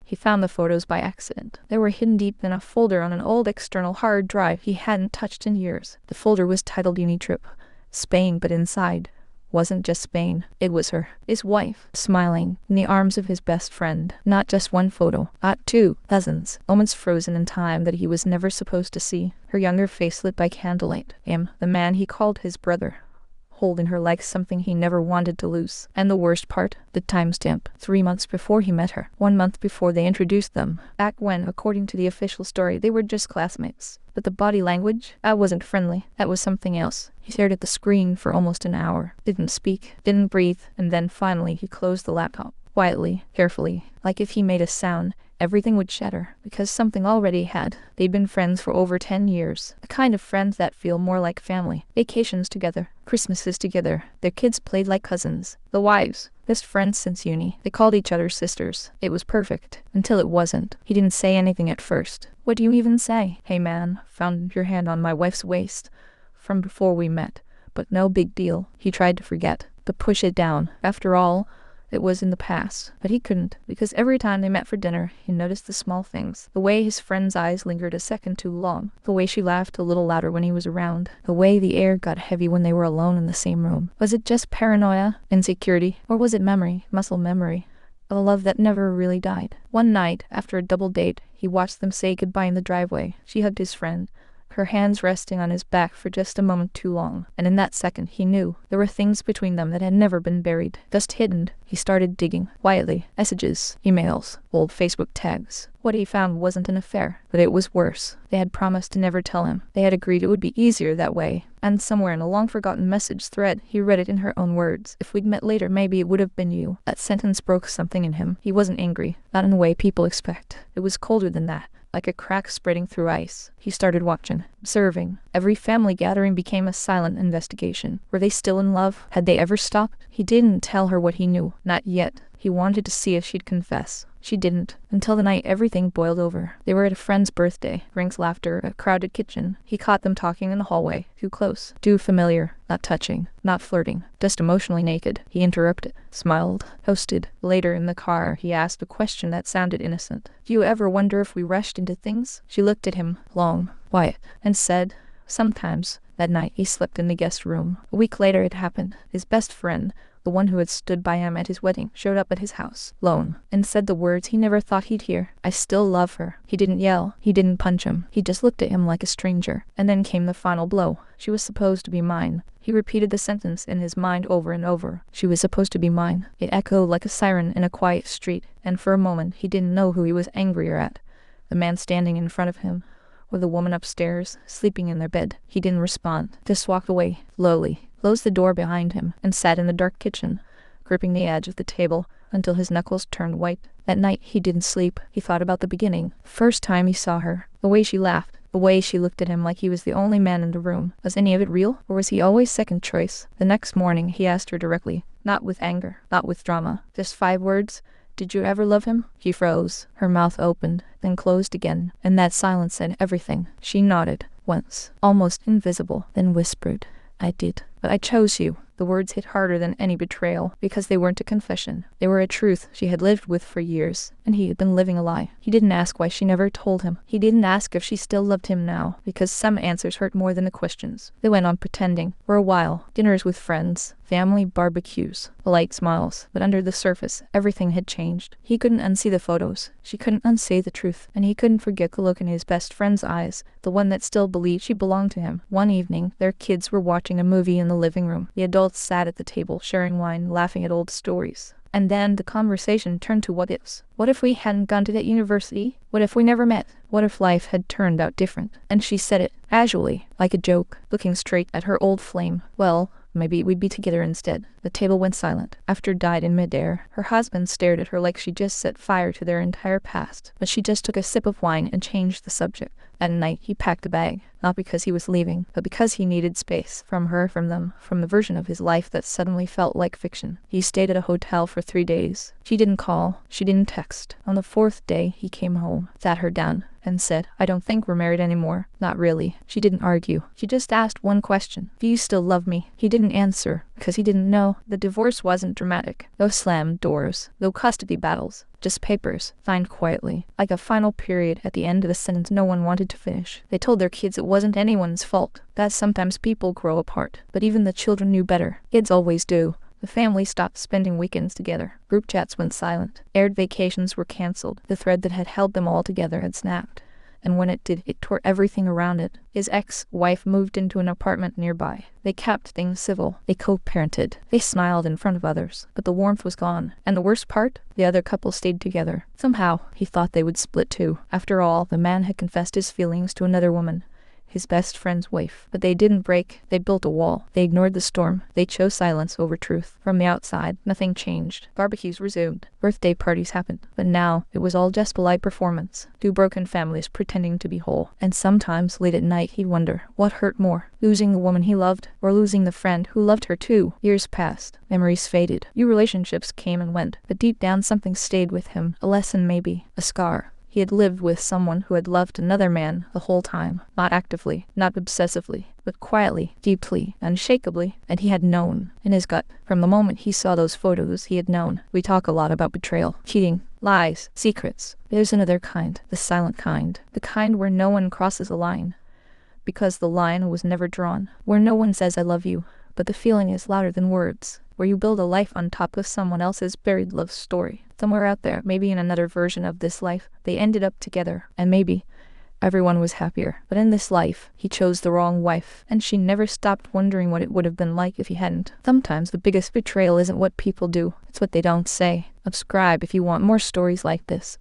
He found the photos by accident. They were hidden deep in a folder on an old external hard drive he hadn't touched in years. The folder was titled Uni Trip, Spain, but inside wasn't just Spain. It was her, his wife, smiling in the arms of his best friend. Not just one photo, not two, dozens, moments frozen in time that he was never supposed to see. Her younger face lit by candlelight. Him, the man he called his brother, holding her like something he never wanted to lose. And the worst part, the timestamp. 3 months before he met her. 1 month before they introduced them. Back when, according to the official story, they were just classmates. But the body language, that wasn't friendly. That was something else. He stared at the screen for almost an hour. Didn't speak, didn't breathe, and then finally he closed the laptop. Quietly, carefully, like if he made a sound, everything would shatter, because something already had. They'd been friends for over 10 years. The kind of friends that feel more like family. Vacations together, Christmases together. Their kids played like cousins. The wives, best friends since uni. They called each other sisters. It was perfect. Until it wasn't. He didn't say anything at first. What do you even say? Hey man, found your hand on my wife's waist. From before we met. But no big deal. He tried to forget. To push it down. After all, it was in the past, but he couldn't, because every time they met for dinner, he noticed the small things. The way his friend's eyes lingered a second too long. The way she laughed a little louder when he was around. The way the air got heavy when they were alone in the same room. Was it just paranoia, insecurity, or was it memory, muscle memory, of a love that never really died? One night, after a double date, he watched them say goodbye in the driveway. She hugged his friend, her hands resting on his back for just a moment too long. And in that second, he knew there were things between them that had never been buried, just hidden. He started digging, quietly. Messages, emails, old Facebook tags. What he found wasn't an affair, but it was worse. They had promised to never tell him. They had agreed it would be easier that way. And somewhere in a long-forgotten message thread, he read it in her own words. If we'd met later, maybe it would have been you. That sentence broke something in him. He wasn't angry, not in the way people expect. It was colder than that. Like a crack spreading through ice. He started watching, observing. Every family gathering became a silent investigation. Were they still in love? Had they ever stopped? He didn't tell her what he knew. Not yet. He wanted to see if she'd confess. She didn't. Until the night everything boiled over. They were at a friend's birthday. Drinks, laughter, a crowded kitchen. He caught them talking in the hallway. Too close. Too familiar. Not touching. Not flirting. Just emotionally naked. He interrupted. Smiled. Hosted. Later in the car, he asked a question that sounded innocent. Do you ever wonder if we rushed into things? She looked at him, long, quiet, and said, sometimes. That night, he slept in the guest room. A week later it happened. His best friend, the one who had stood by him at his wedding, showed up at his house, alone, and said the words he never thought he'd hear. I still love her. He didn't yell. He didn't punch him. He just looked at him like a stranger. And then came the final blow. She was supposed to be mine. He repeated the sentence in his mind over and over. She was supposed to be mine. It echoed like a siren in a quiet street, and for a moment he didn't know who he was angrier at. The man standing in front of him, or the woman upstairs, sleeping in their bed. He didn't respond. Just walked away, slowly, closed the door behind him, and sat in the dark kitchen, gripping the edge of the table until his knuckles turned white. That night he didn't sleep. He thought about the beginning. First time he saw her. The way she laughed. The way she looked at him like he was the only man in the room. Was any of it real? Or was he always second choice? The next morning he asked her directly. Not with anger. Not with drama. Just 5 words. Did you ever love him? She froze. Her mouth opened, then closed again. And that silence said everything. She nodded. Once. Almost invisible. Then whispered. I did. But I chose you. The words hit harder than any betrayal, because they weren't a confession. They were a truth she had lived with for years, and he had been living a lie. He didn't ask why she never told him. He didn't ask if she still loved him now, because some answers hurt more than the questions. They went on pretending. For a while. Dinners with friends. Family barbecues. Polite smiles. But under the surface, everything had changed. He couldn't unsee the photos. She couldn't unsay the truth. And he couldn't forget the look in his best friend's eyes, the one that still believed she belonged to him. One evening, their kids were watching a movie in the living room. The adults sat at the table, sharing wine, laughing at old stories. And then the conversation turned to what ifs. What if we hadn't gone to that university? What if we never met? What if life had turned out different? And she said it, casually, like a joke, looking straight at her old flame. Well, maybe we'd be together instead. The table went silent. After died in midair, her husband stared at her like she just set fire to their entire past. But she just took a sip of wine and changed the subject. That night, he packed a bag, not because he was leaving, but because he needed space. From her, from them, from the version of his life that suddenly felt like fiction. He stayed at a hotel for 3 days. She didn't call. She didn't text. On the 4th day, he came home, sat her down, and said, I don't think we're married anymore. Not really. She didn't argue. She just asked one question. Do you still love me? He didn't answer, because he didn't know. The divorce wasn't dramatic. No slammed doors. No custody battles. Just papers, signed quietly, like a final period at the end of a sentence no one wanted to finish. They told their kids it wasn't anyone's fault, that sometimes people grow apart, but even the children knew better. Kids always do. The family stopped spending weekends together. Group chats went silent. Aired vacations were cancelled. The thread that had held them all together had snapped. And when it did, it tore everything around it. His ex-wife moved into an apartment nearby. They kept things civil. They co-parented. They smiled in front of others. But the warmth was gone. And the worst part? The other couple stayed together. Somehow, he thought they would split too. After all, the man had confessed his feelings to another woman, his best friend's wife. But they didn't break. They built a wall. They ignored the storm. They chose silence over truth. From the outside, nothing changed. Barbecues resumed. Birthday parties happened. But now, it was all just polite performance. Two broken families pretending to be whole. And sometimes, late at night, he'd wonder, what hurt more? Losing the woman he loved, or losing the friend who loved her too? Years passed. Memories faded. New relationships came and went. But deep down, something stayed with him. A lesson maybe. A scar. He had lived with someone who had loved another man the whole time. Not actively, not obsessively, but quietly, deeply, unshakably, and he had known. In his gut, from the moment he saw those photos, he had known. We talk a lot about betrayal, cheating, lies, secrets. There's another kind, the silent kind. The kind where no one crosses a line, because the line was never drawn. Where no one says I love you, but the feeling is louder than words. Where you build a life on top of someone else's buried love story. Somewhere out there, maybe in another version of this life, they ended up together, and maybe everyone was happier. But in this life, he chose the wrong wife, and she never stopped wondering what it would have been like if he hadn't. Sometimes the biggest betrayal isn't what people do, it's what they don't say. Subscribe if you want more stories like this.